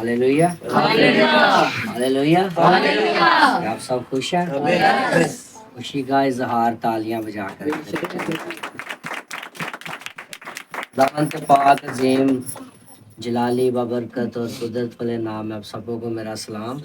Hallelujah hallelujah. आप सब खुश हैं? खुशी का इजहार तालियां बजा कर दावत पाक अजीम जलाली बबरकत और कुदरत वाले नाम है। आप सबों को मेरा सलाम।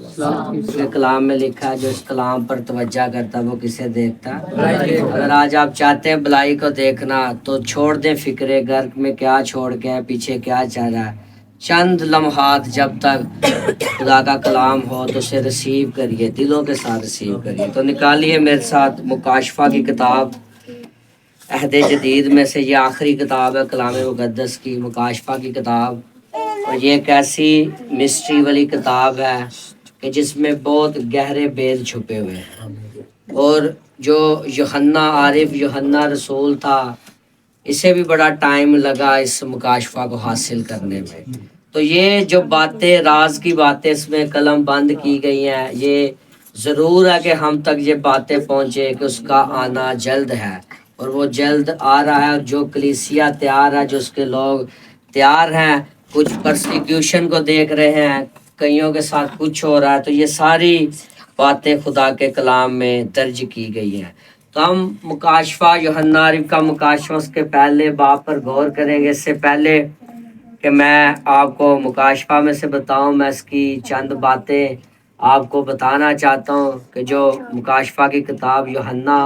उसके कलाम में लिखा है जो इस कलाम पर तवज्जा करता वो किसे देखता। अगर आज आप चाहते हैं भलाई को देखना तो छोड़ दें फिक्रे घर में क्या छोड़ के है, पीछे क्या चल रहा है। चंद लम्हात जब तक खुदा का कलाम हो तो उसे रिसीव करिए, दिलों के साथ रिसीव करिए। तो निकालिए मेरे साथ मुकाशफा की किताब, अहद जदीद में से ये आखिरी किताब है कलाम मुक़द्दस की, मुकाशफा की किताब। और ये एक ऐसी मिस्ट्री वाली किताब है कि जिसमें बहुत गहरे भेद छुपे हुए हैं। और जो यूहन्ना आरिफ, यूहन्ना रसूल था, इसे भी बड़ा टाइम लगा इस मुकाशफा को हासिल करने में। तो ये जो बातें, राज की बातें इसमें कलम बंद की गई हैं, ये ज़रूर है कि हम तक ये बातें पहुँचे कि उसका आना जल्द है और वो जल्द आ रहा है। जो कलीसिया तैयार है, जो उसके लोग तैयार हैं, कुछ परसिक्यूशन को देख रहे हैं, कईयों के साथ कुछ हो रहा है, तो ये सारी बातें खुदा के कलाम में दर्ज की गई हैं। तो हम मुकाशफा, यूहन्ना आरिफ का मुकाशफा, उसके पहले बाब पर गौर करेंगे। इससे पहले कि मैं आपको मुकाशफा में से बताऊं, मैं इसकी चंद बातें आपको बताना चाहता हूं कि जो मुकाशफा की किताब, यूहन्ना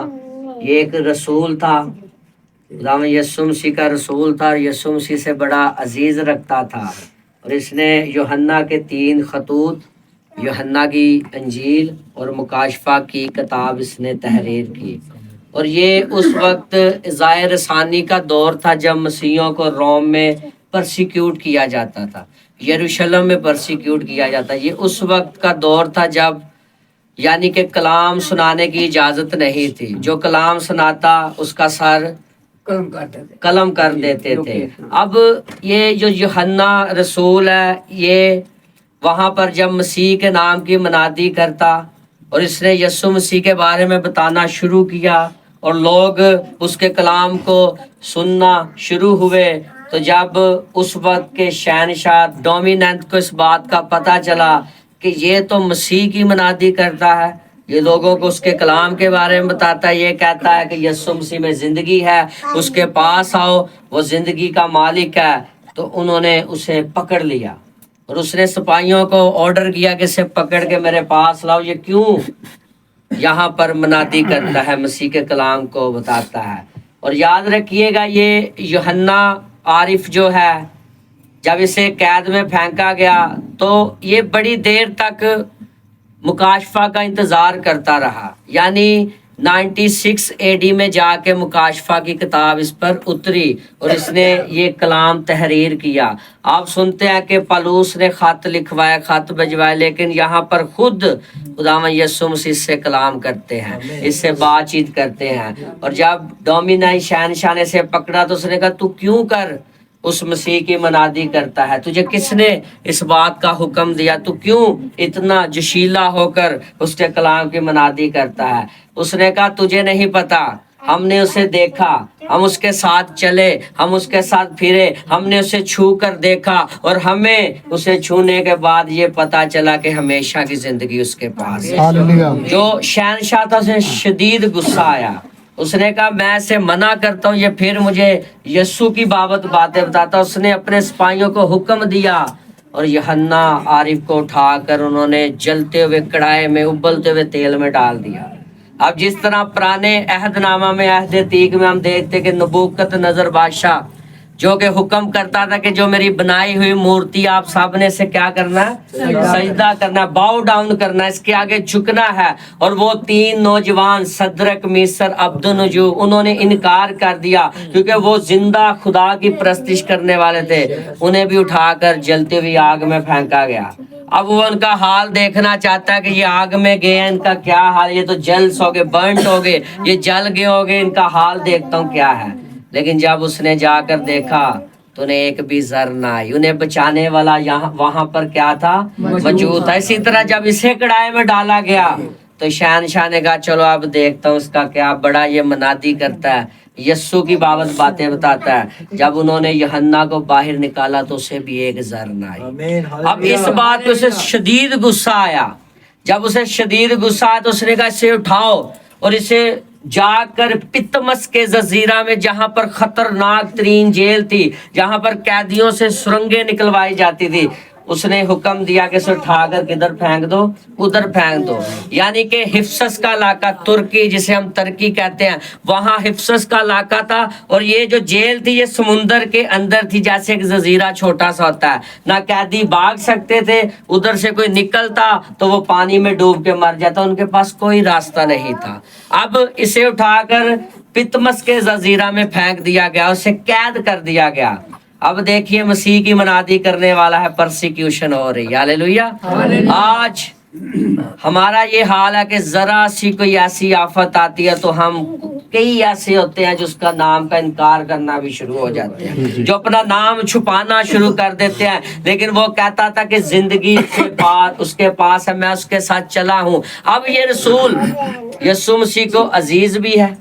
ये एक रसूल था, खुदावंद यीशु मसीह का रसूल था, यीशु मसीह से बड़ा अजीज रखता था। और इसने यूहन्ना के 3 खतूत, यूहन्ना की अंजील और मुकाशफा की किताब इसने तहरीर की। और ये उस वक्त ज़ाहिर रसानी का दौर था जब मसीहों को रोम में परसिक्यूट किया जाता था, यरूशलेम में परसिक्यूट किया जाता। ये उस वक्त का दौर था जब यानी कि कलाम सुनाने की इजाज़त नहीं थी। जो कलाम सुनाता उसका सर कलम कर देते थे। अब ये जो यूहन्ना रसूल है, ये वहाँ पर जब मसीह के नाम की मनादी करता और इसने यीशु मसीह के बारे में बताना शुरू किया और लोग उसके कलाम को सुनना शुरू हुए, तो जब उस वक्त के शहनशाह डोमिनेंट को इस बात का पता चला कि ये तो मसीह की मनादी करता है, ये लोगों को उसके कलाम के बारे में बताता है, ये कहता है कि यीशु मसीह में ज़िंदगी है, उसके पास आओ, वो ज़िंदगी का मालिक है, तो उन्होंने उसे पकड़ लिया और उसने सिपाहियों को ऑर्डर किया कि इसे पकड़ के मेरे पास लाओ। ये क्यों यहाँ पर मनादी करता है, मसीह के कलाम को बताता है। और याद रखिएगा, ये यूहन्ना आरिफ जो है, जब इसे कैद में फेंका गया तो ये बड़ी देर तक मुकाशफा का इंतज़ार करता रहा। यानी 96 एडी में जाके मुकाशफा की किताब इस पर उतरी और इसने ये कलाम तहरीर किया। आप सुनते हैं कि पलूस ने ख़त लिखवाया, ख़त भिजवाया, लेकिन यहाँ पर खुद खुदावंद यीशु मसीह से कलाम करते हैं, इससे बातचीत करते हैं। और जब डोमिनाई शहनशाह ने इसे पकड़ा तो उसने कहा, तू क्यों कर उस मसीह की मनादी करता है, तुझे किसने इस बात का हुक्म दिया, तू क्यों इतना जोशीला होकर उसके कलाम की मनादी करता है। उसने कहा, तुझे नहीं पता, हमने उसे देखा, हम उसके साथ चले, हम उसके साथ फिरे, हमने उसे छू कर देखा और हमें उसे छूने के बाद ये पता चला कि हमेशा की जिंदगी उसके पास है। जो शहनशाह था उसे शदीद गुस्सा आया, उसने कहा मैं इसे मना करता हूँ, ये फिर मुझे यीशु की बाबत बातें बताता। उसने अपने सिपाहियों को हुक्म दिया और यूहन्ना आरिफ को उठाकर उन्होंने जलते हुए कढ़ाई में उबलते हुए तेल में डाल दिया। अब जिस तरह पुराने अहदनामा में, अहद अतीक में हम देखते कि नबूकत नजर बादशाह जो कि हुक्म करता था कि जो मेरी बनाई हुई मूर्ति आप सब ने से क्या करना है, सजदा करना, बाउ डाउन करना, इसके आगे झुकना है। और वो 3 नौजवान सदरक, मीसर, अब्दुन्नजू, उन्होंने इनकार कर दिया क्योंकि वो जिंदा खुदा की परस्तिश करने वाले थे। उन्हें भी उठाकर जलती हुई आग में फेंका गया। अब वो उनका हाल देखना चाहता है कि ये आग में गए हैं, इनका क्या हाल, ये तो जल सोगे, बर्न्ट हो गए, ये जल गए होगे, इनका हाल देखता हूँ क्या है। लेकिन जब उसने जाकर देखा तो उन्हें एक भी जर ना आई, उन्हें बचाने वाला यहाँ वहां पर क्या था, मौजूद था। इसी तरह जब इसे कढ़ाई में डाला गया तो शहनशाह ने कहा चलो अब देखता हूँ उसका क्या, बड़ा ये मनादी करता है, यस्सु की बाबत बातें बताता है। जब उन्होंने यूहन्ना को बाहर निकाला तो उसे भी एक जर न आई। अब इस बात पे उसे शदीद गुस्सा आया। जब उसे शदीद गुस्सा आया तो उसने कहा इसे उठाओ और इसे जाकर पितमस के जजीरा में, जहां पर खतरनाक तरीन जेल थी, जहां पर कैदियों से सुरंगें निकलवाई जाती थी, उसने हुक्म दिया कि इसे उठाकर किधर फेंक दो, उधर फेंक दो। यानी कि हिफ्सस का इलाका, तुर्की जिसे हम तुर्की कहते हैं, वहां हिफ्सस का इलाका था। और ये जो जेल थी ये समुंदर के अंदर थी, जैसे एक जजीरा छोटा सा होता है। ना कैदी भाग सकते थे, उधर से कोई निकलता तो वो पानी में डूब के मर जाता, उनके पास कोई रास्ता नहीं था। अब इसे उठाकर पितमस के जजीरा में फेंक दिया गया, उसे कैद कर दिया गया। अब देखिए मसीह की मनादी करने वाला है, परसिक्यूशन हो रही है। हालेलुया। आज हमारा ये हाल है कि जरा सी कोई ऐसी आफत आती है तो हम कई ऐसे होते हैं जो उसका नाम का इनकार करना भी शुरू हो जाते हैं, जो अपना नाम छुपाना शुरू कर देते हैं। लेकिन वो कहता था कि जिंदगी से पार उसके पास है, मैं उसके साथ चला हूँ। अब ये रसूल यीशु मसीह को अजीज भी है,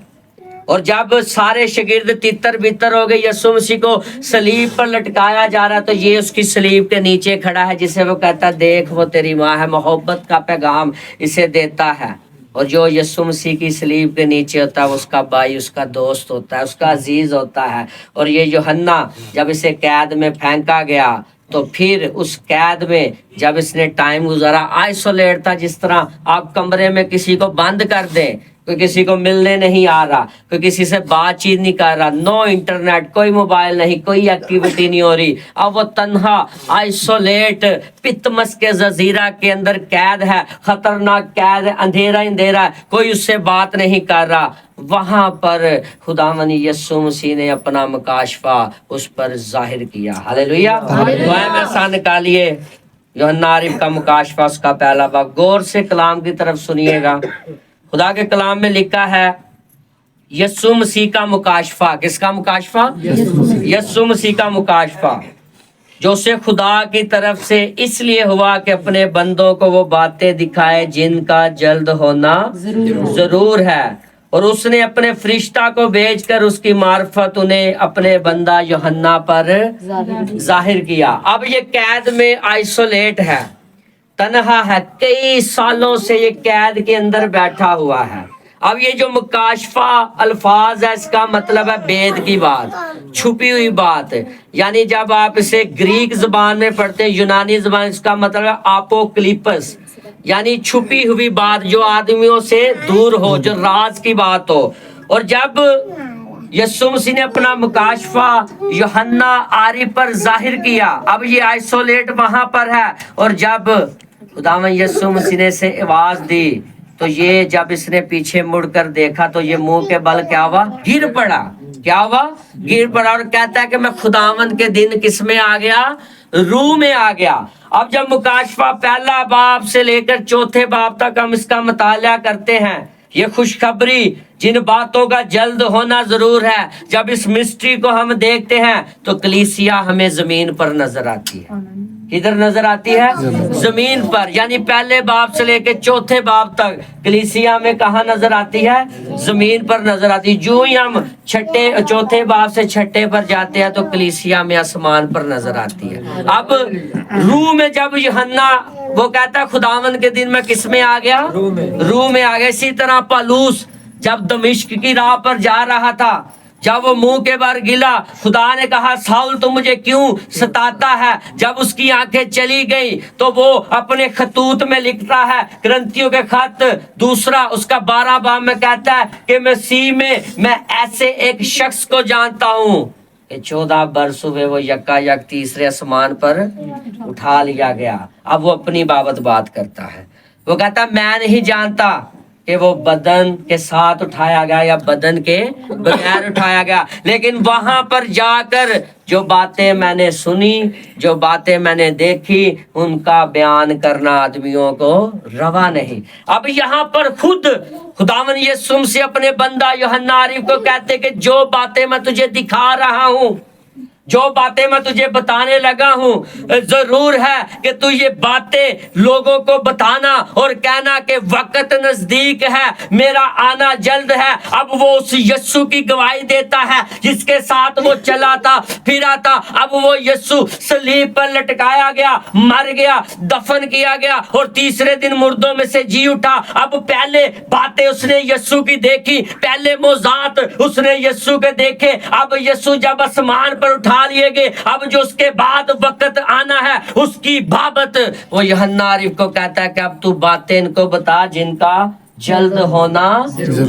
और जब सारे शागिर्द तितर बितर हो गए, यीशु मसीह को सलीब पर लटकाया जा रहा, तो ये उसकी सलीब के नीचे खड़ा है, जिसे वो कहता देख वो तेरी माँ है, मोहब्बत का पैगाम इसे देता है। और जो यीशु मसीह की सलीब के नीचे होता है वो उसका भाई, उसका दोस्त होता है, उसका अजीज होता है। और ये यूहन्ना जब इसे कैद में फेंका गया तो फिर उस कैद में जब इसने टाइम गुजारा, आइसोलेट था, जिस तरह आप कमरे में किसी को बंद कर दें, कोई किसी को मिलने नहीं आ रहा, कोई किसी से बातचीत नहीं कर रहा, नो इंटरनेट, कोई मोबाइल नहीं, कोई एक्टिविटी नहीं हो रही। अब वो तन्हा आइसोलेट पितमस के जजीरा के अंदर कैद है, खतरनाक कैद है, अंधेरा अंधेरा है, कोई उससे बात नहीं कर रहा। वहां पर खुदावंद यीशु मसीह ने अपना मुकाशफा उस पर जाहिर किया। हालेलुया। दुआ में ऐसा निकालिए यूहन्ना आरिफ का मुकाशफा, उसका पहला बाब। गौर से कलाम की तरफ सुनिएगा। खुदा के कलाम में लिखा है यीशु मसीह का मुकाशफा। किसका मुकाशफा? यीशु मसीह का मुकाशफा, जो से खुदा की तरफ से इसलिए हुआ कि अपने बंदों को वो बातें दिखाए जिनका जल्द होना जरूर है। और उसने अपने फरिश्ता को भेजकर उसकी मार्फत उन्हें अपने बंदा यूहन्ना पर जाहिर किया। अब ये कैद में आइसोलेट है, तन्हा है, कई सालों से ये कैद के अंदर बैठा हुआ है। अब ये जो मुकाशफा अल्फाज है, इसका मतलब है भेद की बात, छुपी हुई बात। यानी जब आप इसे ग्रीक जबान में पढ़ते हैं, यूनानी जबान, इसका मतलब है अपोक्लिप्स, यानी छुपी हुई बात, जो आदमियों से दूर हो, जो राज की बात हो। और जब यीशु मसीह ने अपना मुकाशफा यूहन्ना आरिफ पर जाहिर किया, अब ये आइसोलेट वहां पर है। और जब खुदावंद यीशु मसीह ने से आवाज दी तो ये जब इसने पीछे मुड़कर देखा तो ये मुंह के बल क्या हुआ? गिर पड़ा। क्या हुआ? गिर पड़ा। और कहता है कि मैं खुदावंद के दिन किस में आ गया? रूह में आ गया। अब जब मुकाशफा पहला बाब से लेकर चौथे बाब तक हम इसका मुताला करते हैं, ये खुशखबरी जिन बातों का जल्द होना जरूर है, जब इस मिस्ट्री को हम देखते हैं तो कलीसिया हमें जमीन पर नजर आती है। किधर नजर आती है? जमीन पर। यानी पहले बाब से लेकर चौथे बाब तक कलीसिया में कहा नजर आती है? जमीन पर नजर आती है। जो ही हम चौथे बाब से छठे पर जाते हैं तो कलीसिया में आसमान पर नजर आती है। अब रूह में जब यूहन्ना वो कहता खुदावंद के दिन में किस में आ गया? रूह में आ गया। इसी तरह पौलुस जब दमिश्क की राह पर जा रहा था, जब वो मुंह के बार गिला, खुदा ने कहा साउल तो मुझे क्यों सताता है। जब उसकी आंखें चली गई तो वो अपने खतूत में लिखता है, ग्रंथियों के खत दूसरा उसका 12 बाब में कहता है कि मसीह में मैं ऐसे एक शख्स को जानता हूँ कि 14 बरस हुए वो यकायक तीसरे आसमान पर उठा लिया गया। अब वो अपनी बाबत बात करता है। वो कहता मैं नहीं जानता कि वो बदन के साथ उठाया गया या बदन के बगैर उठाया गया, लेकिन वहां पर जाकर जो बातें मैंने सुनी, जो बातें मैंने देखी, उनका बयान करना आदमियों को रवा नहीं। अब यहाँ पर खुद खुदावंद यीशु मसीह अपने बंदा यूहन्ना आरिफ को कहते कि जो बातें मैं तुझे दिखा रहा हूँ جو باتیں میں تجھے بتانے لگا ہوں ضرور ہے کہ تو یہ باتیں لوگوں کو بتانا اور کہنا کہ وقت نزدیک ہے، میرا آنا جلد ہے۔ اب وہ اس یسوع کی گواہی دیتا ہے جس کے ساتھ وہ چلا تھا پھرا تھا۔ اب وہ یسوع صلیب پر لٹکایا گیا، مر گیا، دفن کیا گیا اور تیسرے دن مردوں میں سے جی اٹھا۔ اب پہلے باتیں اس نے یسوع کی دیکھی، پہلے معجزات اس نے یسوع کے دیکھے۔ اب یسوع جب آسمان پر اٹھا لیے گئے، اب جو اس کے بعد وقت آنا ہے اس کی بابت وہ یوحنا عارف کو کہتا ہے کہ اب تو باتیں ان کو بتا جن کا جلد ہونا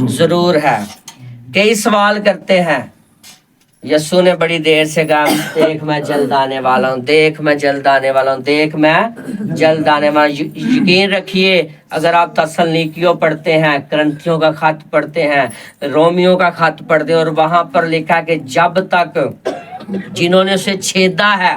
ضرور ہے۔ کئی سوال کرتے ہیں، یسوع نے بڑی دیر سے کہا دیکھ میں جلد آنے والا ہوں، دیکھ میں جلد آنے والا ہوں، دیکھ میں جلد آنے والا ہوں۔ یقین رکھیے اگر آپ تسلنیکیوں پڑھتے ہیں، کرنتھیوں کا خط پڑھتے ہیں، رومیوں کا خط پڑھتے ہیں، اور وہاں پر لکھا کہ جب تک جنہوں نے اسے چھیدا ہے،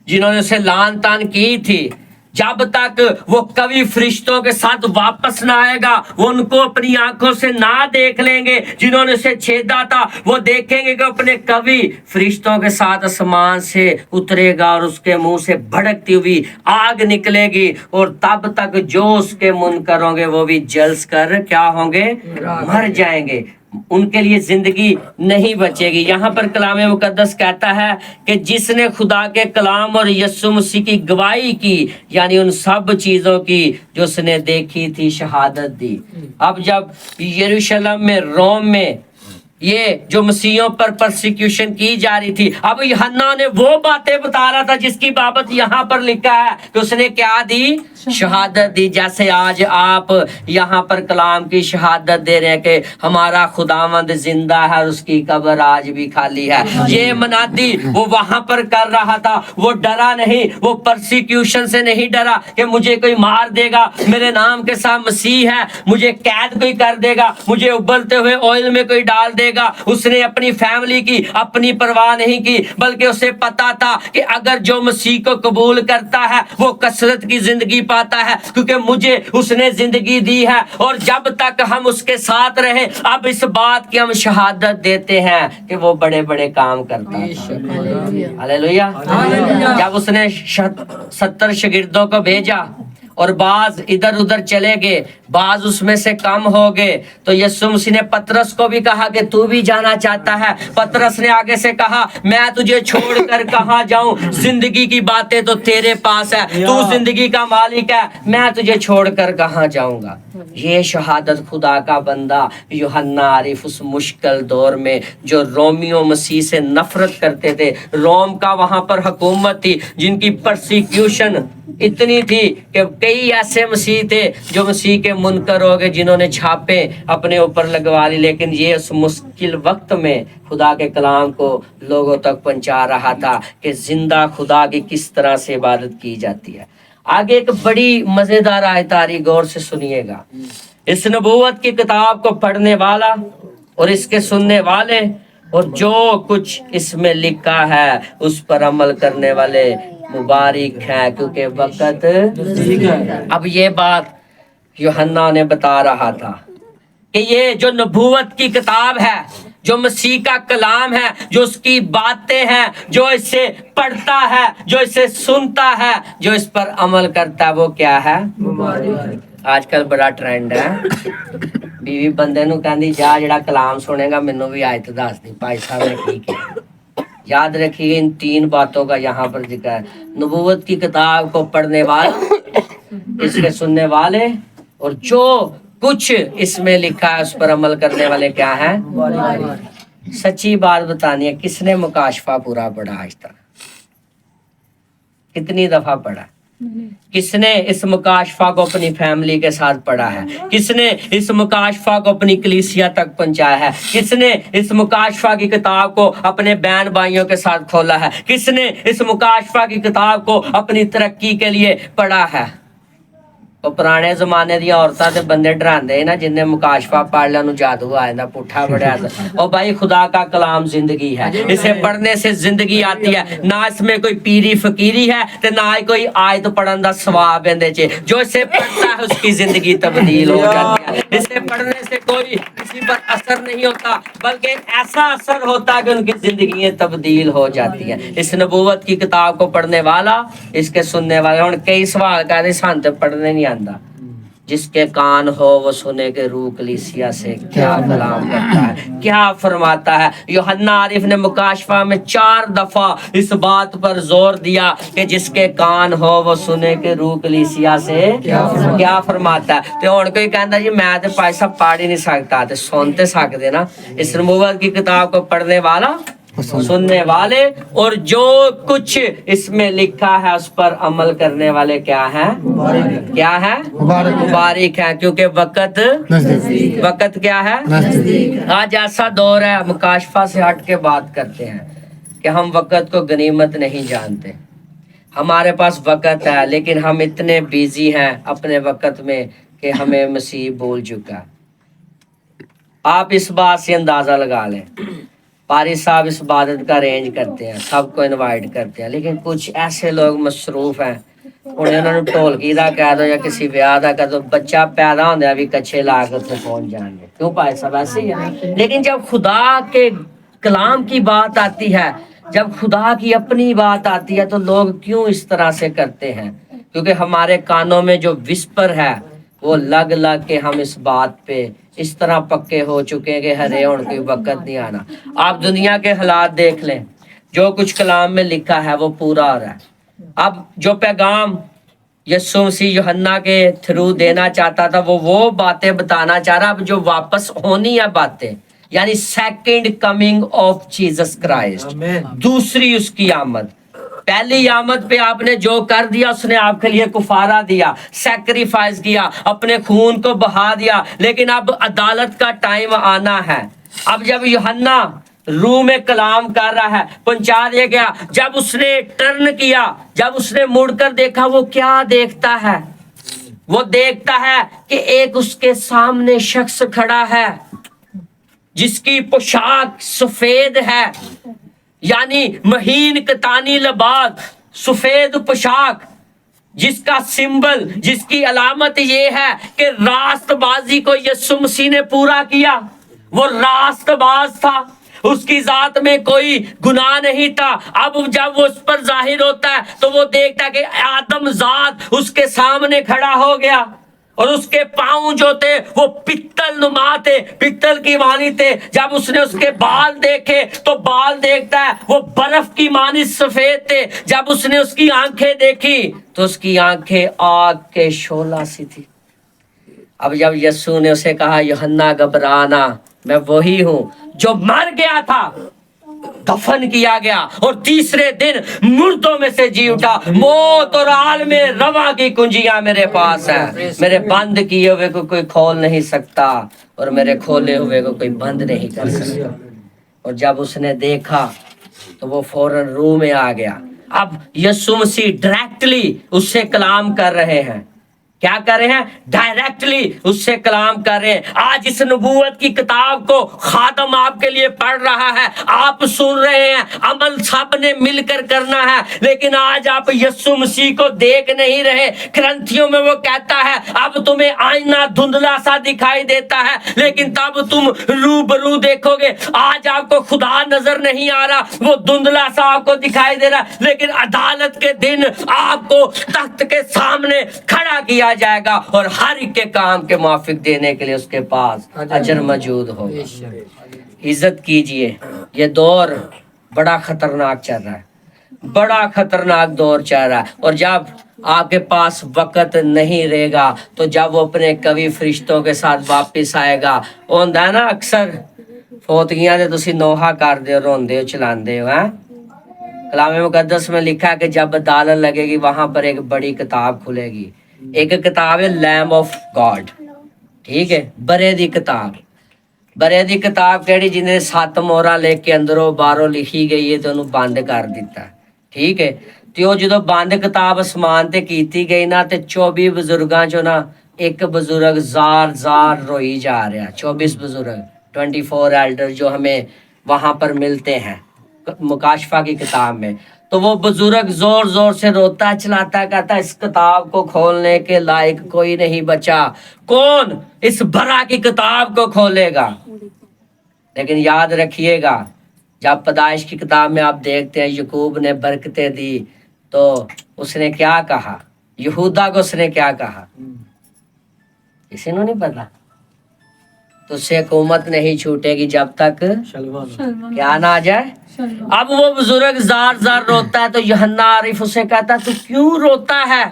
جنہوں نے اسے لان تان کی تھی، جب تک وہ کبھی فرشتوں کے ساتھ واپس نہ آئے گا وہ ان کو اپنی آنکھوں سے نہ دیکھ لیں گے۔ جنہوں نے اسے چھیدا تھا وہ دیکھیں گے کہ اپنے کبھی فرشتوں کے ساتھ آسمان سے اترے گا اور اس کے منہ سے بھڑکتی ہوئی آگ نکلے گی، اور تب تک جو اس کے منکر ہوں گے وہ بھی جلس کر کیا ہوں گے؟ مر جائیں گے، ان کے لیے زندگی نہیں بچے گی۔ یہاں پر کلام مقدس کہتا ہے کہ جس نے خدا کے کلام اور یسوع مسیح کی گواہی کی، یعنی ان سب چیزوں کی جو اس نے دیکھی تھی، شہادت دی۔ اب جب یروشلم میں، روم میں یہ جو مسیحوں پر پرسیکیوشن کی جا رہی تھی، اب یوحنا نے وہ باتیں بتا رہا تھا جس کی بابت یہاں پر لکھا ہے کہ اس نے کیا دی؟ شہادت دی۔ جیسے آج آپ یہاں پر کلام کی شہادت دے رہے ہیں کہ ہمارا خداوند زندہ ہے اور اس کی قبر آج بھی خالی ہے۔ یہ منادی وہ وہاں پر کر رہا تھا، وہ ڈرا نہیں، وہ پرسیکیوشن سے نہیں ڈرا کہ مجھے کوئی مار دے گا، میرے نام کے ساتھ مسیح ہے، مجھے قید کوئی کر دے گا، مجھے ابلتے ہوئے آئل میں کوئی ڈال دے گا۔ اس نے اپنی فیملی کی اپنی پرواہ نہیں کی، بلکہ اسے پتا تھا کہ اگر جو مسیح کو قبول کرتا ہے وہ کثرت کی زندگی پاتا ہے، کیونکہ مجھے اس نے زندگی دی ہے، اور جب تک ہم اس کے ساتھ رہے اب اس بات کی ہم شہادت دیتے ہیں کہ وہ بڑے بڑے کام کرتا تھا۔ ہلیلویا۔ جب اس نے 70 شاگردوں کو بھیجا اور بعض ادھر ادھر چلے گئے، بعض اس میں سے کم ہو گئے، تو یسوع مسیح نے پطرس کو بھی کہا کہ تو بھی جانا چاہتا ہے؟ پطرس نے آگے سے کہا میں تجھے چھوڑ کر کہاں جاؤں، زندگی کی باتیں تو تیرے پاس ہے، تو زندگی کا مالک ہے، میں تجھے چھوڑ کر کہاں جاؤں گا۔ یہ شہادت خدا کا بندہ یوحنا عارف اس مشکل دور میں جو رومیوں مسیح سے نفرت کرتے تھے، روم کا وہاں پر حکومت تھی جن کی پرسیکیوشن اتنی تھی کہ کئی ایسے مسیح تھے جو مسیح کے منکر ہو گئے، جنہوں نے چھاپے اپنے اوپر لگوا لی، لیکن یہ اس مشکل وقت میں خدا کے کلام کو لوگوں تک پہنچا رہا تھا کہ زندہ خدا کی کس طرح سے عبادت کی جاتی ہے۔ آگے ایک بڑی مزیدار آیت آ رہی، غور سے سنیے گا۔ اس نبوت کی کتاب کو پڑھنے والا اور اس کے سننے والے اور جو کچھ اس میں لکھا ہے اس پر عمل کرنے والے مبارک ہیں، کیونکہ وقت اب یہ بات یوحنا نے بتا رہا تھا کہ یہ جو نبوت کی کتاب ہے، جو مسیح کا کلام ہے، جو اس کی باتیں ہیں، جو اسے پڑھتا ہے، جو اسے سنتا ہے، جو اس پر عمل کرتا ہے، وہ کیا ہے؟ آج کل بڑا ٹرینڈ ہے، بیوی بندے نو کہندی جا جڑا کلام سنے گا مینوں بھی آیت دس دی، بھائی صاحب نے کی کیا؟ یاد رکھیے ان 3 باتوں کا یہاں پر ذکر ہے۔ نبوت کی کتاب کو پڑھنے والے، اس کے سننے والے، اور جو کچھ اس میں لکھا ہے اس پر عمل کرنے والے کیا ہیں؟ سچی بات بتانی ہے، کس نے مکاشفہ پورا پڑھا آج تک؟ کتنی دفعہ پڑھا؟ کس نے اس مکاشفہ کو اپنی فیملی کے ساتھ پڑھا ہے؟ کس نے اس مکاشفہ کو اپنی کلیسیا تک پہنچایا ہے؟ کس نے اس مکاشفہ کی کتاب کو اپنے بہن بھائیوں کے ساتھ کھولا ہے؟ کس نے اس مکاشفہ کی کتاب کو اپنی ترقی کے لیے پڑھا ہے؟ ਉਹ ਪੁਰਾਣੇ ਜ਼ਮਾਨੇ ਦੀਆਂ ਔਰਤਾਂ ਤੇ ਬੰਦੇ डराते ना जिन्हें मुकाशफा पढ़ लिया उन्हें जादू आ जाता पुठा बढ़िया। और भाई खुदा का कलाम जिंदगी है, इसे पढ़ने से जिंदगी आती है। ना इसमें कोई पीरी फकीरी है तो ना ही कोई आयत पढ़ने का सवाब है। जो इसे पढ़ता है उसकी जिंदगी तब्दील हो जाती है। इसे पढ़ने से कोई किसी पर असर नहीं होता बल्कि ऐसा असर होता है कि उनकी जिंदगी तब्दील हो जाती है। इस नबूवत की किताब को पढ़ने वाला, इसके सुनने वाले। और कई सवाल कहते सान तो पढ़ने नहीं आता। जिसके कान हो वो सुने के रूह कलीसिया से क्या कलाम करता है, क्या फरमाता है। यूहन्ना आरिफ ने मुकाशफा में 4 दफा इस बात पर जोर दिया कि जिसके कान हो वो सुने के रूह कलीसिया से क्या फरमाता है। तो हुण कोई कहता जी मैं तो भाई साहब पढ़ ही नहीं सकता, तो सुन तो सकते ना। इस नबूवत की किताब को पढ़ने वाला, सुनने वाले और जो कुछ इसमें लिखा है उस पर अमल करने वाले क्या हैं? क्या है? मुबारक है, क्योंकि वक़्त क्या है? आज ऐसा दौर है, मुकाशफा से हट के बात करते हैं कि हम वक़्त को गनीमत नहीं जानते। हमारे पास वक़्त है लेकिन हम इतने बिजी हैं अपने वक़्त में कि हमें मसीह भूल चुका है। आप इस बात से अंदाज़ा लगा लें। पारी साहब इस इबादत का अरेंज करते हैं, सबको इनवाइट करते हैं, लेकिन कुछ ऐसे लोग मसरूफ हैं, उन्होंने ढोलकी का कह दो या किसी ब्याह का कह दो, बच्चा पैदा होंगे भी कच्छे ला के उत्थे पहुंच जाएंगे। क्यों पाए साहब ऐसे ही है। लेकिन जब खुदा के कलाम की बात आती है, जब खुदा की अपनी बात आती है, तो लोग क्यों इस तरह से करते हैं? क्योंकि हमारे कानों में जो विस्पर है वो लग लग के हम इस बात पे इस तरह पक्के हो चुके हैं कि हरे होने कोई वक़्त नहीं आना। आप दुनिया के हालात देख लें, जो कुछ कलाम में लिखा है वो पूरा हो रहा है। अब जो पैगाम यीशु मसीह यूहन्ना के थ्रू देना चाहता था वो बातें बताना चाह रहा। अब जो वापस होनी है बातें, यानी second coming of Jesus Christ, दूसरी उसकी आमद। पहली आमद पे आपने जो कर दिया, उसने आपके लिए कुफारा दिया, सैक्रिफाइस किया, अपने खून को बहा दिया। लेकिन अब अदालत का टाइम आना है। अब जब यूहन्ना रूह में कलाम कर रहा है, पहुंचा दिया गया। जब उसने टर्न किया, जब उसने मुड़कर देखा, वो क्या देखता है? वो देखता है कि एक उसके सामने शख्स खड़ा है जिसकी पोशाक सफेद है, यानी महीन कतानी लबास, सफेद पोशाक, जिसका सिंबल, जिसकी अलामत ये है कि रास्तबाजी को यीशु मसीह ने पूरा किया। वो रास्तबाज था, उसकी जात में कोई गुनाह नहीं था। अब जब वो उस पर जाहिर होता है तो वो देखता है कि आदम जात उसके सामने खड़ा हो गया और उसके पाँव जो थे वो पित्तल नुमा थे, पित्तल की मानी थे। जब उसने उसके बाल देखे तो बाल देखता है वो बर्फ की मानी सफेद थे। जब उसने उसकी आंखें देखी तो उसकी आंखें आग के शोला सी थी। अब जब यीशु ने उसे कहा यूहन्ना घबराना, मैं वही हूँ जो मर गया था, दफन किया गया और तीसरे दिन मुर्दों में से जी उठा। मौत और आलम रवा की कुंजियां मेरे पास है। मेरे बंद किए हुए को कोई खोल नहीं सकता और मेरे खोले हुए को कोई बंद नहीं कर सकता। और जब उसने देखा तो वो फौरन रूह में आ गया। अब यीशु मसीह डायरेक्टली उससे कलाम कर रहे हैं। क्या कर रहे हैं? डायरेक्टली उससे कलाम कर रहे हैं। आज इस नबूवत की किताब को खादम आपके लिए पढ़ रहा है, आप सुन रहे हैं। अमल सब ने मिलकर करना है, लेकिन आज आप यीशु मसीह को देख नहीं रहे। ग्रंथियों में वो कहता है अब तुम्हें आईना धुंधला सा दिखाई देता है, लेकिन तब तुम रूबरू देखोगे। आज आपको खुदा नजर नहीं आ रहा, वो धुंधला सा आपको दिखाई दे रहा, लेकिन अदालत के दिन आपको तख्त के सामने खड़ा किया जाएगा और हर एक के काम के मुआफिक देने के लिए उसके पास अजर मौजूद होगा। इज्जत कीजिए। ये दौर बड़ा खतरनाक चल रहा है, बड़ा खतरनाक दौर चल रहा है। और जब आपके पास वक़्त नहीं रहेगा तो जब वो अपने कवि फरिश्तों के साथ वापस आएगा, वो होंदा है ना अक्सर फौतगियां दे तुसी नोहा करदे हो, रोंदे हो, चलांदे हो। कलाम मुकद्दस में लिखा है कि जब अदालत लगेगी वहां पर एक बड़ी किताब खुलेगी। एक किताब है लैम्ब ऑफ गॉड, ठीक है, बरे दी किताब। बरे दी किताब केड़ी जिन्हें 7 मोहरा लेके अंदरों बाहरों लिखी गई है तो उन्होंने बंद कर दिता, ठीक है। ਤੇ ਉਹ ਜਦੋਂ ਬੰਦ ਕਿਤਾਬ ਅਸਮਾਨ ਤੇ ਕੀਤੀ ਗਈ ਨਾ ਤੇ 24 ਬਜ਼ੁਰਗਾਂ ਚੋਂ ਨਾ एक बुजुर्ग जार जार रोई जा रहा। 24 बुजुर्ग 24 एल्डर जो हमें वहां पर मिलते हैं मुकाशफा की किताब में, तो वो बुजुर्ग जोर जोर से रोता चिल्लाता कहता इस किताब को खोलने के लायक कोई नहीं बचा, कौन इस भरा की किताब को खोलेगा। लेकिन याद रखिएगा जब पैदाइश की किताब में आप देखते हैं यकूब ने बरकतें दी तो उसने क्या कहा, यहूदा को उसने क्या कहा किसी को नहीं पता। तो उससे हुकूमत नहीं छूटेगी जब तक क्या ना आ जाए। अब वो बुजुर्ग जार जार रोता है तो यूहन्ना आरिफ उसे कहता तू क्यों रोता है,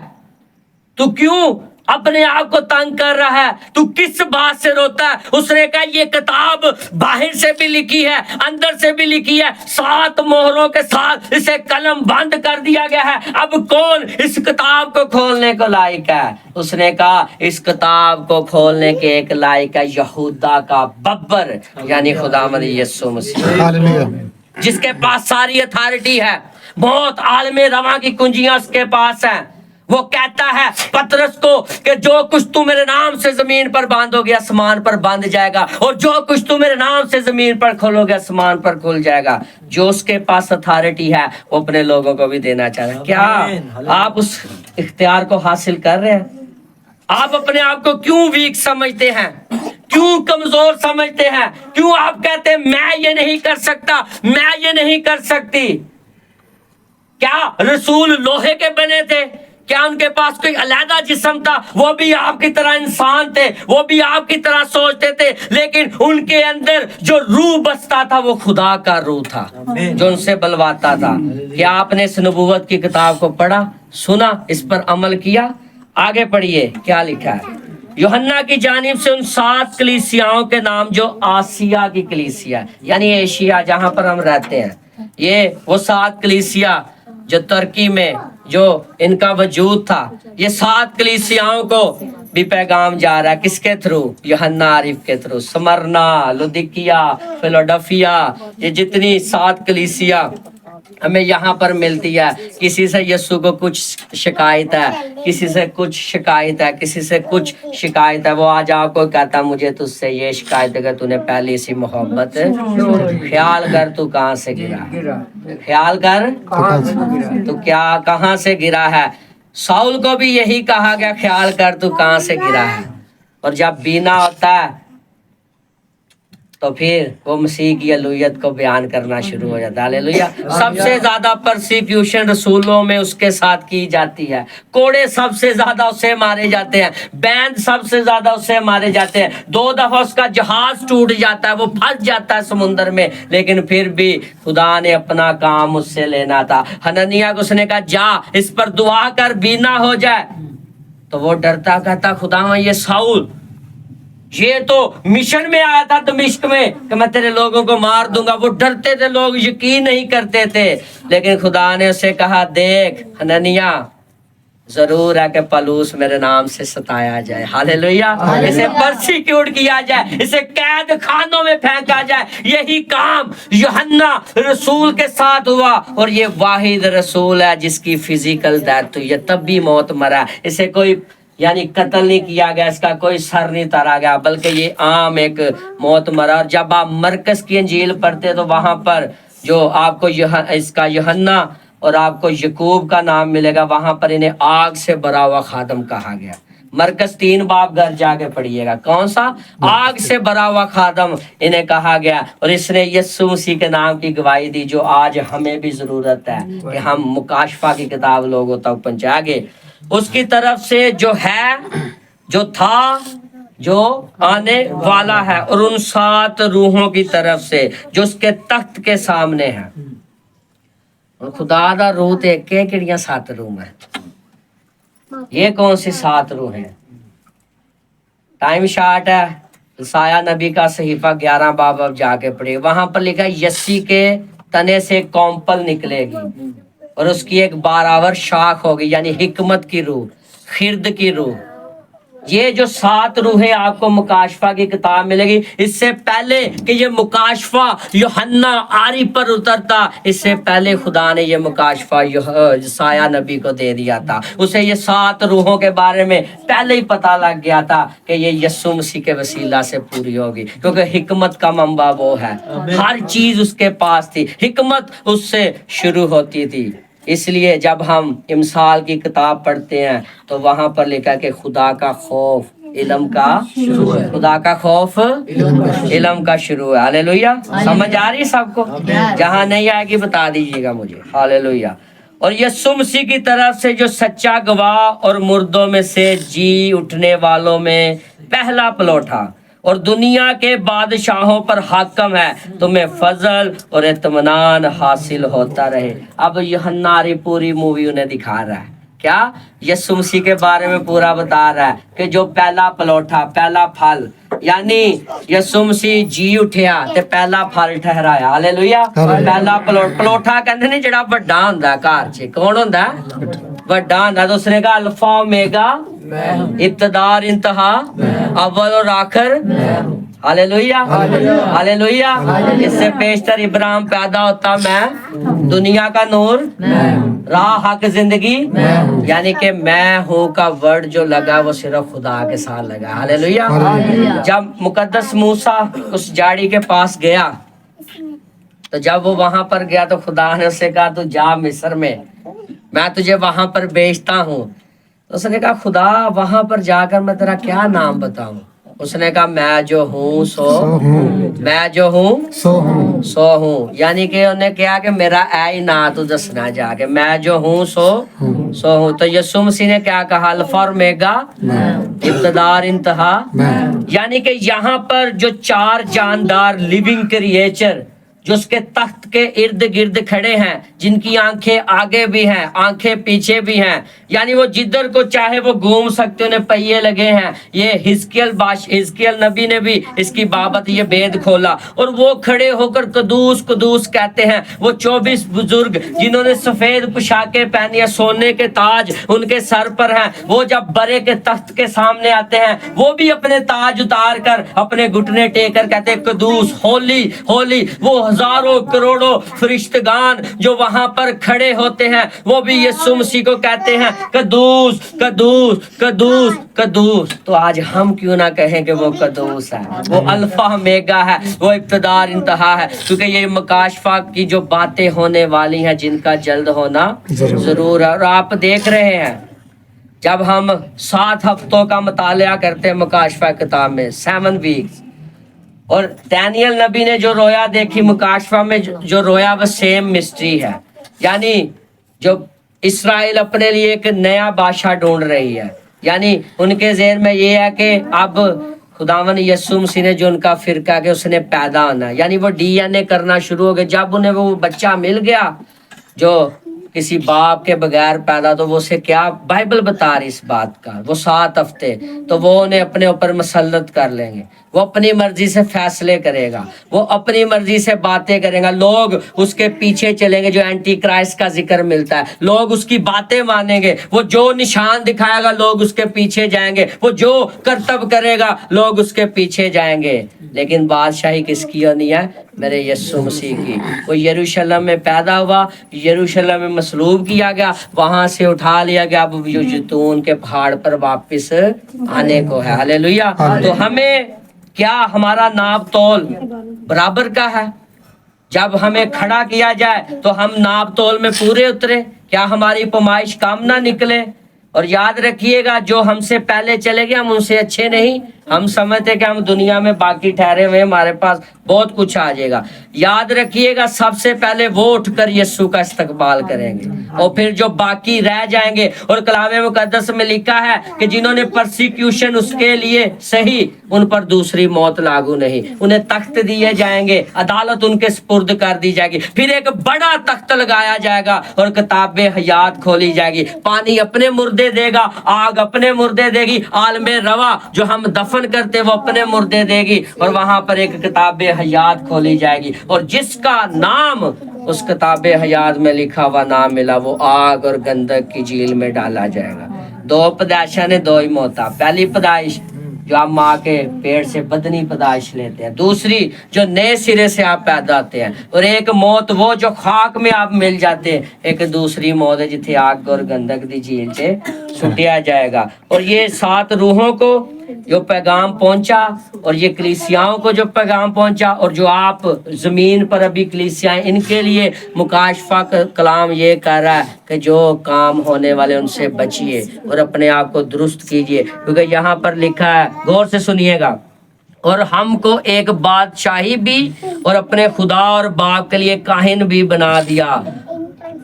तू क्यों अपने आप को तंग कर रहा है, तू किस बात से रोता है। उसने कहा ये किताब बाहर से भी लिखी है अंदर से भी लिखी है, 7 मोहरों के साथ इसे कलम बंद कर दिया गया है, अब कौन इस किताब को खोलने को लायक है। उसने कहा इस किताब को खोलने के एक लायक है यहूदा का बब्बर यानी खुदावंद यीशु मसीह, जिसके पास सारी अथॉरिटी है, बहुत आलमे रवा की कुंजियां उसके पास हैं। वो कहता है पतरस को कि जो कुछ तू मेरे नाम से जमीन पर बांधोगे आसमान पर बांध जाएगा, और जो कुछ तू मेरे नाम से जमीन पर खोलोगे आसमान पर खुल जाएगा। जो उसके पास अथॉरिटी है वो अपने लोगों को भी देना चाहता है। क्या आप उस इख्तियार को हासिल कर रहे हैं? आप अपने आप को क्यों वीक समझते हैं, क्यों कमजोर समझते हैं, क्यों आप कहते हैं मैं ये नहीं कर सकता, मैं ये नहीं कर सकती। क्या रसूल लोहे के बने थे? क्या उनके पास कोई अलहदा जिस्म था? वो भी आपकी तरह इंसान थे, वो भी आपकी तरह सोचते थे, लेकिन उनके अंदर जो रूह बसता था वो खुदा का रूह था जो उनसे बलवाता था। क्या आपने इस नबूवत की किताब को पढ़ा, सुना, इस पर अमल किया? आगे पढ़िए क्या लिखा है। यूहन्ना की जानिब से उन 7 कलीसियाओं के नाम जो आसिया की कलीसिया यानी एशिया जहां पर हम रहते हैं, ये वो 7 कलीसिया जो तुर्की में जो इनका वजूद था, ये 7 कलीसियाओं को भी पैगाम जा रहा है। किसके थ्रू? यूहन्ना आरिफ के थ्रू। स्मरना, लुदिकिया, फिलाडेल्फिया, ये जितनी 7 कलीसिया हमें यहाँ पर मिलती है। किसी से यीशु को कुछ शिकायत है, किसी से कुछ शिकायत है, किसी से कुछ शिकायत है। वो आज आपको कहता मुझे तुझसे ये शिकायत है कि तूने पहली सी मोहब्बत, ख्याल कर तू कहाँ से गिरा, ख्याल कर तू क्या कहाँ से गिरा है। साउल को भी यही कहा गया ख्याल कर तू कहाँ से गिरा है। और जब बीना होता है तो फिर वो मसीह की अलूहियत को बयान करना शुरू हो जाता है। हालेलुया। सबसे ज्यादा परसिक्यूशन रसूलों में उसके साथ की जाती है। कोड़े सबसे ज्यादा उससे मारे जाते हैं, बैंड सबसे ज्यादा उससे मारे जाते हैं। 2 दफा उसका जहाज टूट जाता है, वो फंस जाता है समुद्र में, लेकिन फिर भी खुदा ने अपना काम उससे लेना था। हननिया को उसने कहा जा इस पर दुआ कर बीना हो जाए, तो वो डरता कहता खुदा ये साउल ये तो मिशन में आया था दमिश्क में कि मैं तेरे लोगों को मार दूंगा। वो डरते थे, लोग यकीन नहीं करते थे, लेकिन खुदा ने उसे कहा देख हननिया जरूर है कि पलूस मेरे नाम से सताया जाए। हालेलुया। इसे परसिक्यूट किया जाए, इसे कैद खानों में फेंका जाए। यही काम यूहन्ना रसूल के साथ हुआ, और ये वाहिद रसूल है जिसकी फिजिकल डेथ हुई है, तब भी मौत मरा। इसे कोई यानी कत्ल नहीं किया गया, इसका कोई सर नहीं तरा गया, बल्कि ये आम एक मौत मरा। और जब आप मरकस की अंजील पढ़ते तो वहां पर जो आपको इसका यूहन्ना और आपको यकूब का नाम मिलेगा, वहां पर इन्हें आग से भरा हुआ खादम कहा गया। मरकस 3 बाब घर जाके पढ़िएगा, कौन सा? आग से भरा हुआ खादम इन्हें कहा गया। और इसने यीशु मसीह के नाम की गवाही दी, जो आज हमें भी जरूरत है कि हम मुकाशफा की किताब लोगों तक पहुंचाएंगे। उसकी तरफ से जो है, जो था, जो आने वाला है, और उन 7 रूहों की तरफ से जो उसके तख्त के सामने है। और खुदा दा रूह ते केड़ियां 7 रूह है? ये कौन सी 7 रूह है? टाइम शार्ट है, साया नबी का सहीफा 11 बाब अब जाके पढ़े, वहां पर लिखा है यस्सी के तने से कौंपल निकलेगी और उसकी एक 12 शाख होगी, यानी हिकमत की रूह, खिर्द की रूह। یہ جو 7 روحیں آپ کو مکاشفہ کی کتاب ملے گی، اس سے پہلے کہ یہ مکاشفہ یوحنا آری پر اترتا، اس سے پہلے خدا نے یہ مکاشفہ یسایہ نبی کو دے دیا تھا۔ اسے یہ 7 روحوں کے بارے میں پہلے ہی پتہ لگ گیا تھا کہ یہ یسوع مسیح کے وسیلہ سے پوری ہوگی، کیونکہ حکمت کا منبع وہ ہے، ہر چیز اس کے پاس تھی، حکمت اس سے شروع ہوتی تھی۔ اس لیے جب ہم امثال کی کتاب پڑھتے ہیں تو وہاں پر لکھا کہ خدا کا خوف علم کا شروع ہے، خدا کا خوف علم کا شروع ہے۔ ہاللیلویہ، سمجھ آ رہی سب کو؟ جہاں نہیں آئے گی بتا دیجیے گا مجھے۔ ہاللیلویہ۔ اور یسوع مسیح کی طرف سے جو سچا گواہ اور مردوں میں سے جی اٹھنے والوں میں پہلا پلوٹا اور دنیا کے بادشاہوں پر حاکم ہے، تمہیں فضل اور اطمینان حاصل ہوتا رہے۔ اب یوحنا پوری مووی انہیں دکھا رہا ہے، کیا یسوع مسیح کے بارے میں پورا بتا رہا ہے کہ جو پہلا پلوٹا، پہلا پھل، یعنی یسوع مسیح جی اٹھیا تے پہلا پھل ٹھہرایا۔ ہاللیلویہ۔ پہلا پلوٹا کہندے نے جڑا بڑا ہوندا گھر چ، کون ہوندا؟ بڑا ہوندا۔ تو اس نے کہا الفا اومیگا، ابتدا اور انتہا، اول اور آخر۔ ہاللیلویہ، ہاللیلویہ۔ اس سے پیشتر ابراہیم پیدا ہوتا میں دنیا کا نور، راہ حق زندگی، یعنی کہ میں ہوں کا ورڈ جو لگا وہ صرف خدا کے ساتھ لگا۔ ہاللیلویہ۔ جب مقدس موسیٰ اس جھاڑی کے پاس گیا تو جب وہ وہاں پر گیا تو خدا نے اسے کہا تو جا مصر میں تجھے وہاں پر بھیجتا ہوں۔ تو اس نے کہا خدا وہاں پر جا کر میں تیرا کیا نام بتاؤں؟ اس نے کہا میں جو ہوں سو ہوں، میں جو ہوں سو ہوں، یعنی کہ انہیں کہا کہ میرا اے ہی نا تو دسنا جا کے میں جو ہوں سو ہوں۔ تو یسوع مسیح نے کیا کہا؟ الفا اور اومیگا، ابتدا اور انتہا، یعنی کہ یہاں پر جو 4 جاندار لیونگ کریچر جو اس کے تخت کے ارد گرد کھڑے ہیں، جن کی آنکھیں آگے بھی ہیں، آنکھیں پیچھے بھی ہیں، یعنی وہ جدھر کو چاہے وہ گھوم سکتے، انہیں پہیے لگے ہیں۔ یہ حزقیل نبی نے بھی اس کی بابت یہ بید کھولا، اور وہ کھڑے ہو کر قدوس قدوس کہتے ہیں۔ وہ 24 بزرگ جنہوں نے سفید پوشاکیں پہنی ہیں، سونے کے تاج ان کے سر پر ہیں، وہ جب برے کے تخت کے سامنے آتے ہیں وہ بھی اپنے تاج اتار کر اپنے گھٹنے ٹیک کر کہتے ہیں قدوس، ہولی ہولی۔ وہ ہزاروں کروڑوں فرشتگان جو وہاں پر کھڑے ہوتے ہیں وہ بھی یسوع مسیح کو کہتے ہیں قدوس قدوس قدوس قدوس۔ تو آج ہم کیوں نہ کہیں کہ وہ قدوس ہے، وہ الفا اومیگا ہے، وہ ابتدا اور انتہا ہے، کیونکہ یہ مکاشفہ کی جو باتیں ہونے والی ہیں جن کا جلد ہونا ضرور ہے۔ اور آپ دیکھ رہے ہیں جب ہم 7 ہفتوں کا مطالعہ کرتے ہیں مکاشفہ کتاب میں، 7 ویکس، اور دانیل نبی نے جو رویا دیکھی مکاشفہ میں جو رویا وہ سیم مسٹری ہے، یعنی جو اسرائیل اپنے لیے ایک نیا بادشاہ ڈھونڈ رہی ہے، یعنی ان کے ذہن میں یہ ہے کہ اب خداوند یسوع مسیح نے جو ان کا فرقہ کہ اس نے پیدا ہونا ہے، یعنی وہ ڈی این اے کرنا شروع ہو گئے۔ جب انہیں وہ بچہ مل گیا جو کسی باپ کے بغیر پیدا، تو وہ اسے کیا بائبل بتا رہی اس بات کا، وہ 7 ہفتے تو وہ انہیں اپنے اوپر مسلط کر لیں گے، وہ اپنی مرضی سے فیصلے کرے گا، وہ اپنی مرضی سے باتیں کرے گا، لوگ اس کے پیچھے چلیں گے۔ جو اینٹی کرائسٹ کا ذکر ملتا ہے، لوگ اس کی باتیں مانیں گے، وہ جو نشان دکھائے گا لوگ اس کے پیچھے جائیں گے، وہ جو کرتب کرے گا لوگ اس کے پیچھے جائیں گے۔ لیکن بادشاہی کس کی ہونی ہے؟ میرے یسوع مسیح کی۔ وہ یروشلم میں پیدا ہوا، یروشلم میں مصلوب کیا گیا، وہاں سے اٹھا لیا گیا، اب زیتون کے پہاڑ پر واپس آنے کو ہے۔ ہاللیلویہ۔ تو ہمیں کیا ہمارا ناپ تول برابر کا ہے؟ جب ہمیں کھڑا کیا جائے تو ہم ناپ تول میں پورے اترے، کیا ہماری پیمائش کم نہ نکلے؟ اور یاد رکھیے گا جو ہم سے پہلے چلے گئے ہم ان سے اچھے نہیں۔ ہم سمجھتے کہ ہم دنیا میں باقی ٹھہرے ہوئے ہمارے پاس بہت کچھ آ جائے گا۔ یاد رکھیے گا سب سے پہلے وہ اٹھ کر یسوع کا استقبال کریں گے، اور پھر جو باقی رہ جائیں گے، اور کلام مقدس میں لکھا ہے کہ جنہوں نے پرسیکیوشن اس کے لیے سہی ان پر دوسری موت لاگو نہیں، انہیں تخت دیے جائیں گے، عدالت ان کے سپرد کر دی جائے گی، پھر ایک بڑا تخت لگایا جائے گا اور کتاب حیات کھولی جائے گی۔ پانی اپنے مردے دے گا، آگ اپنے مردے دے گی، عالم روا جو ہم دفن کرتے وہ اپنے مردے دے گی، اور وہاں پر ایک کتاب حیات کھولی جائے گی، اور جس کا نام اس کتاب حیات میں لکھا ہوا نام ملا وہ آگ اور گندک کی جھیل میں ڈالا جائے گا۔ دو پیدائشیں نے دو ہی موتا، پہلی پیدائش جو آپ ماں کے پیڑ سے بدنی پیدائش لیتے ہیں، دوسری جو نئے سرے سے آپ پیدا ہوتے ہیں، اور ایک موت وہ جو خاک میں آپ مل جاتے ہیں، ایک دوسری موت ہے جتھے آگ اور گندک دی جھیل سے چھٹیا جائے گا۔ اور یہ 7 روحوں کو جو پیغام پہنچا، اور یہ کلیسیاؤں کو جو پیغام پہنچا، اور جو آپ زمین پر ابھی کلیسیاں، ان کے لیے مکاشفہ کا کلام یہ کہہ رہا ہے کہ جو کام ہونے والے ان سے بچیے اور اپنے آپ کو درست کیجیے، کیونکہ یہاں پر لکھا ہے، غور سے سنیے گا، اور ہم کو ایک بادشاہی بھی اور اپنے خدا اور باپ کے لیے کاہن بھی بنا دیا،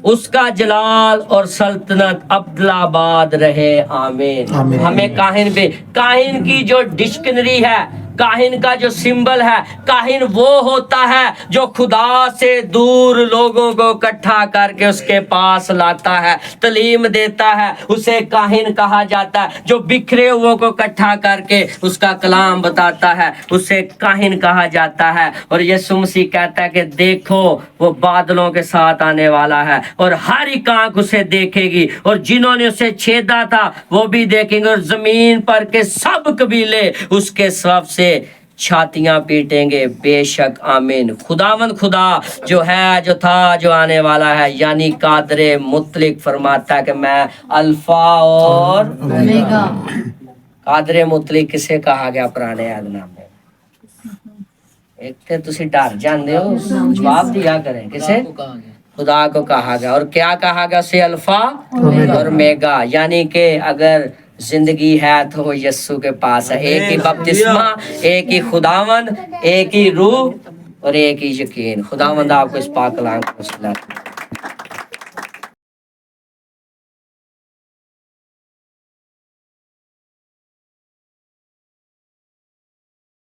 اس کا جلال اور سلطنت ابدلآباد رہے، آمین۔ ہمیں کاہن بھی، کاہن کی جو ڈکشنری ہے، کاہن کا جو سمبل ہے، کاہن وہ ہوتا ہے جو خدا سے دور لوگوں کو اکٹھا کر کے اس کے پاس لاتا ہے، تعلیم دیتا ہے، اسے کاہن کہا جاتا ہے۔ جو بکھرے ہوئے کو اکٹھا کر کے اس کا کلام بتاتا ہے، اسے کاہن کہا جاتا ہے۔ اور یسوع مسیح کہتا ہے کہ دیکھو وہ بادلوں کے ساتھ آنے والا ہے، اور ہر ایک آنکھ اسے دیکھے گی، اور جنہوں نے اسے چھیدا تھا وہ بھی دیکھیں گے، اور زمین پر کے سب قبیلے اس کے سب سے چھاتیاں پیٹیں گے، بے شک، آمین۔ خداوند خدا جو ہے، جو تھا، جو آنے والا ہے، یعنی قادر مطلق فرماتا ہے کہ میں الفا اور اومیگا۔ قادر مطلق کسے کہا گیا پرانے عہد نامے میں؟ ایک تے تسی ڈر جاندے ہو، جواب دیا کریں، کسے؟ خدا کو کہا گیا۔ اور کیا کہا گیا اسے؟ الفا اور اومیگا، یعنی کہ اگر زندگی ہے تو وہ یسوع کے پاس ہے۔ ایک ہی بپتسمہ، ایک ہی خداوند، ایک ہی روح اور ایک ہی یقین۔ خداوند آپ کو اس پاک کلام کو